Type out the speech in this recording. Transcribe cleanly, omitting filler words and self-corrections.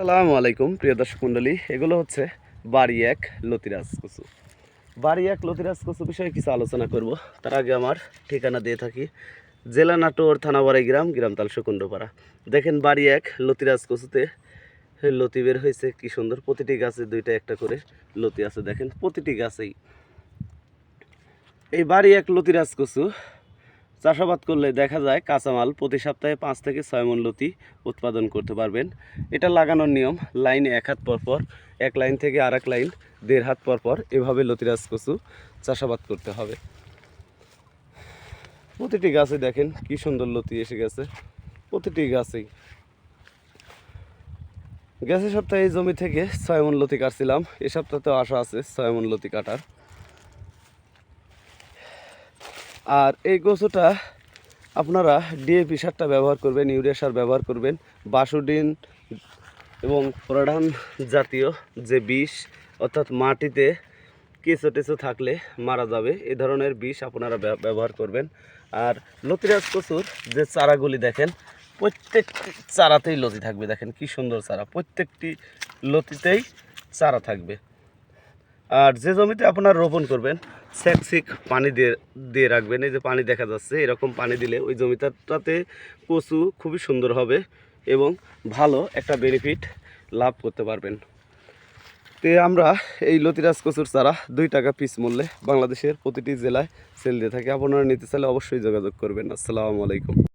আসসালামু আলাইকুম প্রিয় দর্শক মণ্ডলী, এগুলো হচ্ছে বাড়ি এক লতিরাজ কচু। বাড়ি এক লতিরাজ কচু বিষয়ে কিছু আলোচনা করব। তার আগে আমার ঠিকানা দিয়ে থাকি জেলা নাটোর, থানা বাড়াইগ্রাম, গ্রাম তালসকুণ্ডপাড়া। দেখেন বাড়ি এক লতিরাজ কচুতে লতি বের হয়েছে কি সুন্দর। প্রতিটি গাছে দুইটা একটা করে লতি আছে, দেখেন প্রতিটি গাছেই। এই বাড়ি এক লতিরাজ কচু চাষাবাদ করলে দেখা যায় কাঁচামাল প্রতি সপ্তাহে 5 থেকে 6 মণ লতি উৎপাদন করতে পারবেন। এটা লাগানোর নিয়ম, লাইনে 1 হাত পরপর, এক লাইন থেকে আরেক লাইন 1.5 হাত পরপর এভাবে লতিরাজ কচু চাষাবাদ করতে হবে। প্রতিটি গাছে দেখেন কি সুন্দর লতি এসে গেছে, প্রতিটি গাছেই। গেছে সপ্তাহে এই জমি থেকে 6 মণ লতি কাটছিলাম, এ সপ্তাহতেও আশা আছে 6 মণ লতি কাটার। আর এই কচুটা আপনারা ডিএপি সারটা ব্যবহার করবেন, ইউরিয়া সার ব্যবহার করবেন, বাসুডিন এবং প্রধান জাতীয় যে বিষ, অর্থাৎ মাটিতে কেঁচো টেচো থাকলে মারা যাবে এই ধরনের বিষ আপনারা ব্যবহার করবেন। আর লতিরাজ কচুর যে চারাগুলি দেখেন, প্রত্যেকটি চারাতেই লতি থাকবে। দেখেন কি সুন্দর চারা, প্রত্যেকটি লতিতেই চারা থাকবে। আর যে জমিতে আপনারা রোপণ করবেন সেক পানি দিয়ে রাখবেন। এই যে পানি দেখা যাচ্ছে, এরকম পানি দিলে ওই জমিটাতে কচু খুবই সুন্দর হবে এবং ভালো একটা বেনিফিট লাভ করতে পারবেন। তো আমরা এই লতিরাজ কচুর চারা 2 টাকা পিস মূল্যে বাংলাদেশের প্রতিটি জেলায় সেল দিয়ে থাকি। আপনারা নিতে চাইলে অবশ্যই যোগাযোগ করবেন। আসসালামু আলাইকুম।